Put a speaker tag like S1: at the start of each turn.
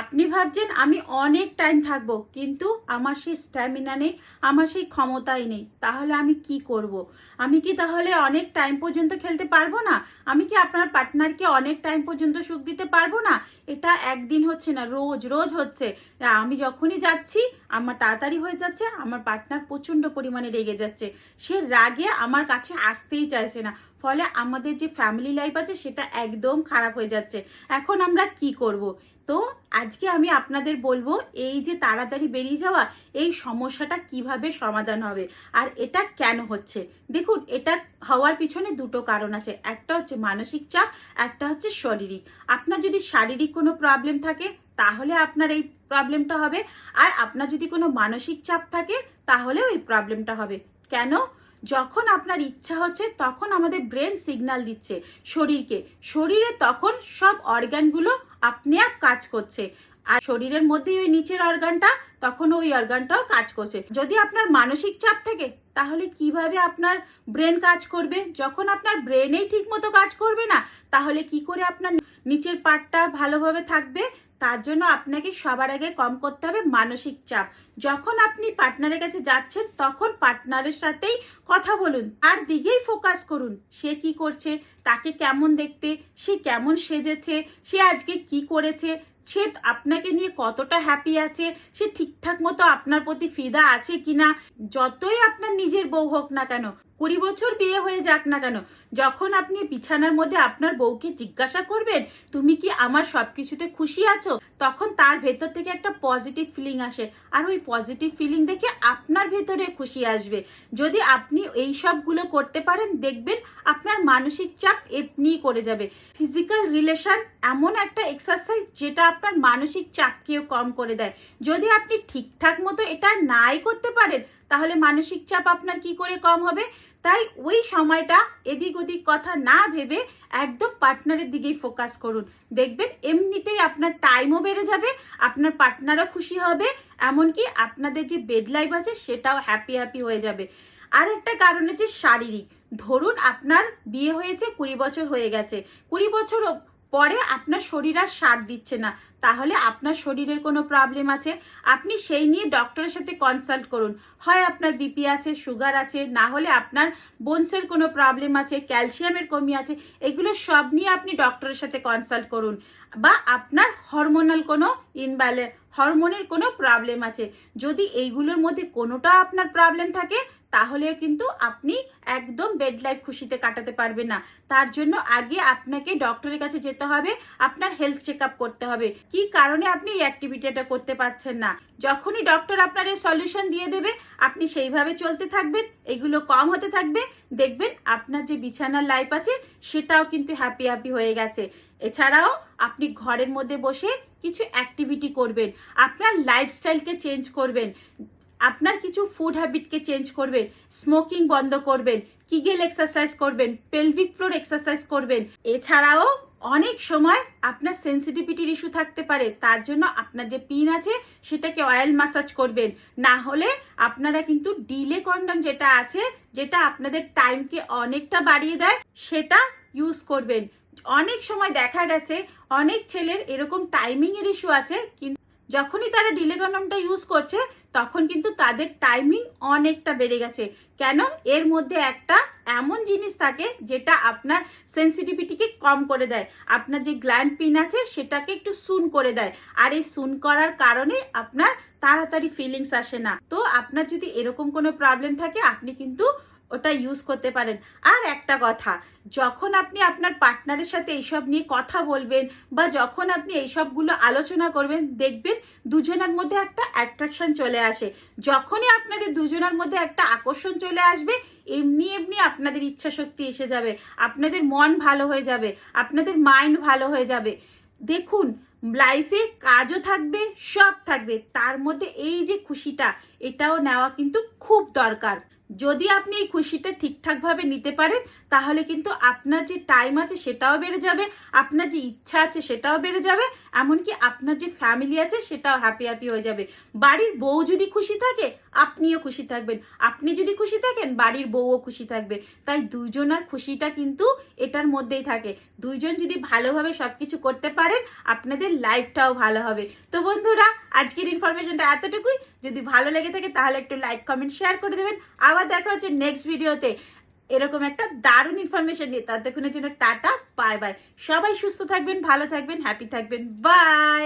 S1: আপনি ভাবছেন আমি অনেক টাইম থাকবো, কিন্তু আমার সেই স্ট্যামিনা নেই, আমার সেই ক্ষমতাই নেই। তাহলে আমি কি করব? আমি কি তাহলে অনেক টাইম পর্যন্ত খেলতে পারবো না? আমি কি আপনার পার্টনারকে অনেক টাইম পর্যন্ত সুখ দিতে পারবো না? এটা একদিন হচ্ছে না, রোজ রোজ হচ্ছে। আমি যখনই যাচ্ছি আমার তাড়াতাড়ি হয়ে যাচ্ছে, আমার পার্টনার প্রচন্ড পরিমাণে রেগে যাচ্ছে, সে রাগে আমার কাছে আসতেই চাইছে না। ফলে আমাদের যে ফ্যামিলি লাইফ আছে সেটা একদম খারাপ হয়ে যাচ্ছে। এখন আমরা কি করব? তো আজকে আমি আপনাদের বলবো এই যে তাড়াতাড়ি বেরিয়ে যাওয়া, এই সমস্যাটা কিভাবে সমাধান হবে আর এটা কেন হচ্ছে। দেখুন, এটা হওয়ার পিছনে দুটো কারণ আছে। একটা হচ্ছে মানসিক চাপ, একটা হচ্ছে শারীরিক। আপনার যদি শারীরিক কোনো প্রবলেম থাকে তাহলে আপনার এই প্রবলেমটা হবে, আর আপনার যদি কোনো মানসিক চাপ থাকে তাহলেও এই প্রবলেমটা হবে। কেন? যখন আপনার ইচ্ছা হচ্ছে তখন আমাদের ব্রেন সিগন্যাল দিচ্ছে শরীরকে, শরীরে তখন সব অর্গানগুলো আপনি আপ কাজ করছে, আর শরীরের মধ্যে ওই নিচের অর্গানটা তখন ওই অর্গানটাও কাজ করছে। যদি আপনার মানসিক চাপ থাকে তাহলে কিভাবে আপনার ব্রেন কাজ করবে? যখন আপনার ব্রেনেই ঠিক মতো কাজ করবে না, তাহলে কি করে আপনার নিচের পার্টটা ভালোভাবে থাকবে? তার জন্য আপনাকে সবার আগে কম করতে হবে মানসিক চাপ। যখন আপনি পার্টনারের কাছে যাচ্ছেন তখন পার্টনারের সাথেই কথা বলুন, তার দিকেই ফোকাস করুন। সে কি করছে, তাকে কেমন দেখতে, সে কেমন সেজেছে, সে আজকে কি করেছে, সে আপনাকে নিয়ে কতটা হ্যাপি আছে, সে ঠিকঠাক মতো আপনার প্রতি ফিদা আছে কিনা। যতই আপনার নিজের বউ হোক না কেন, 20 বছর বিয়ে হয়ে যাক না কেন, যখন আপনি বিছানার মধ্যে আপনার বউকে জিজ্ঞাসা করবেন তুমি কি আমার সবকিছুতে খুশি আছো, তখন তার ভেতর থেকে একটা পজিটিভ ফিলিং আসে, আর ওই পজিটিভ ফিলিং দেখে আপনার ভেতরে খুশি আসবে। যদি আপনি এই সবগুলো করতে পারেন, দেখবেন আপনার মানসিক চাপ এমনি করে যাবে। ফিজিক্যাল রিলেশন এমন একটা এক্সারসাইজ যেটা আপনার মানসিক চাপকেও কম করে দেয়। যদি আপনি ঠিকঠাক মতো এটা নাই করতে পারেন তাহলে মানসিক চাপ আপনার কি করে কম হবে? তাই ওই সময়টা এদিক ওদিক কথা না ভেবে একদম পার্টনারের দিকেই ফোকাস করুন। দেখবেন এমনিতেই আপনার টাইমও বেড়ে যাবে, আপনার পার্টনারও খুশি হবে, এমনকি আপনাদের যে বেড লাইফ আছে সেটাও হ্যাপি হ্যাপি হয়ে যাবে। আর একটা কারণ হচ্ছে শারীরিক। ধরুন আপনার বিয়ে হয়েছে, 20 বছর হয়ে গেছে, 20 বছর পরে আপনার শরীর আর সাথ দিচ্ছে না, তাহলে আপনার শরীরের কোনো প্রবলেম আছে। আপনি সেই নিয়ে ডক্টরের সাথে কনসাল্ট করুন। হয় আপনার বিপি আছে, সুগার আছে, না হলে আপনার বোনসের কোনো প্রবলেম আছে, ক্যালসিয়ামের কমি আছে, এগুলো সব নিয়ে আপনি ডক্টরের সাথে কনসাল্ট করুন। বা আপনার হরমোনাল কোনো হরমোনের কোনো প্রবলেম আছে, যদি এইগুলোর মধ্যে কোনোটা আপনার প্রবলেম থাকে তাহলেও কিন্তু আপনি একদম বেড লাইফ খুশিতে কাটাতে পারবেন না। তার জন্য আগে আপনাকে ডক্টরের কাছে যেতে হবে, আপনার হেলথ চেক আপ করতে হবে কি কারণে আপনি এই অ্যাক্টিভিটিটা করতে পারছেন না। যখনই ডক্টর আপনার এই সলিউশন দিয়ে দেবে আপনি সেইভাবে চলতে থাকবেন, এগুলো কম হতে থাকবে, দেখবেন আপনার যে বিছানার লাইফ আছে সেটাও কিন্তু হ্যাপি হ্যাপি হয়ে গেছে। এছাড়াও আপনি ঘরের মধ্যে বসে কিছু অ্যাক্টিভিটি করবেন, আপনার লাইফস্টাইলকে চেঞ্জ করবেন, আপনার কিছু ফুড হ্যাবিটকে চেঞ্জ করবেন, স্মোকিং বন্ধ করবেন, কিগেল এক্সারসাইজ করবেন, পেলভিক ফ্লোর এক্সারসাইজ করবেন। এছাড়াও অনেক সময় আপনার সেন্সিটিভিটির ইস্যু থাকতে পারে, তার জন্য আপনার যে পিন আছে সেটাকে অয়েল ম্যাসাজ করবেন। না হলে আপনারা কিন্তু ডিলে কন্ডম যেটা আছে, যেটা আপনাদের টাইমকে অনেকটা বাড়িয়ে দেয়, সেটা ইউজ করবেন। অনেক সময় দেখা গেছে অনেক ছেলের এরকম টাইমিং এর ইস্যু আছে, কিন্তু যখনই তারা ডিলে কন্ডমটা ইউজ করছে তখন কিন্তু তাদের টাইমিং অনেকটা বেড়ে গেছে। কেন? এর মধ্যে একটা এমন জিনিস থাকে যেটা আপনার সেন্সিটিভিটিকে কম করে দেয়, আপনার যে গ্ল্যান্ড পিন আছে সেটাকে একটু সুন করে দেয়, আর এই সুন করার কারণে আপনার তাড়াতাড়ি ফিলিংস আসে না। তো আপনার যদি এরকম কোনো প্রবলেম থাকে আপনি কিন্তু ওটা ইউজ করতে পারেন। আর একটা কথা, যখন আপনি আপনার পার্টনারের সাথে এইসব নিয়ে কথা বলবেন বা যখন আপনি এইসবগুলো আলোচনা করবেন, দেখবেন দুজনের মধ্যে একটা অ্যাট্রাকশন চলে আসে। যখনই আপনাদের দুজনের মধ্যে একটা আকর্ষণ চলে আসবে, এমনি এমনি আপনাদের ইচ্ছা শক্তি এসে যাবে, আপনাদের মন ভালো হয়ে যাবে, আপনাদের মাইন্ড ভালো হয়ে যাবে। দেখুন, লাইফে কাজও থাকবে, সব থাকবে, তার মধ্যে এই যে খুশিটা, এটাও নেওয়া কিন্তু খুব দরকার। যদি আপনি এই খুশিটা ঠিকঠাক ভাবে নিতে পারেন তাহলে কিন্তু আপনার যে টাইম আছে সেটাও বেড়ে যাবে, আপনার যে ইচ্ছা আছে সেটাও বেড়ে যাবে, এমনকি আপনার যে ফ্যামিলি আছে সেটাও হ্যাপি হ্যাপি হয়ে যাবে। বাড়ির বউ যদি খুশি থাকে আপনিও খুশি থাকবেন, আপনি যদি খুশি থাকেন বাড়ির বউও খুশি থাকবে। তাই দুইজনের খুশিটা কিন্তু এটার মধ্যেই থাকে। দুইজন যদি ভালোভাবে সবকিছু করতে পারেন আপনাদের আমাদের লাইফটাও ভালো হবে। তো বন্ধুরা, আজকের ইনফরমেশনটা এতটুকুই। যদি ভালো লেগে থাকে তাহলে একটু লাইক কমেন্ট শেয়ার করে দেবেন। আবার দেখা হচ্ছে নেক্সট ভিডিওতে এরকম একটা দারুণ ইনফরমেশন নিয়ে। ততক্ষণের জন্য টাটা, বাই বাই। সবাই সুস্থ থাকবেন, ভালো থাকবেন, হ্যাপি থাকবেন, বাই।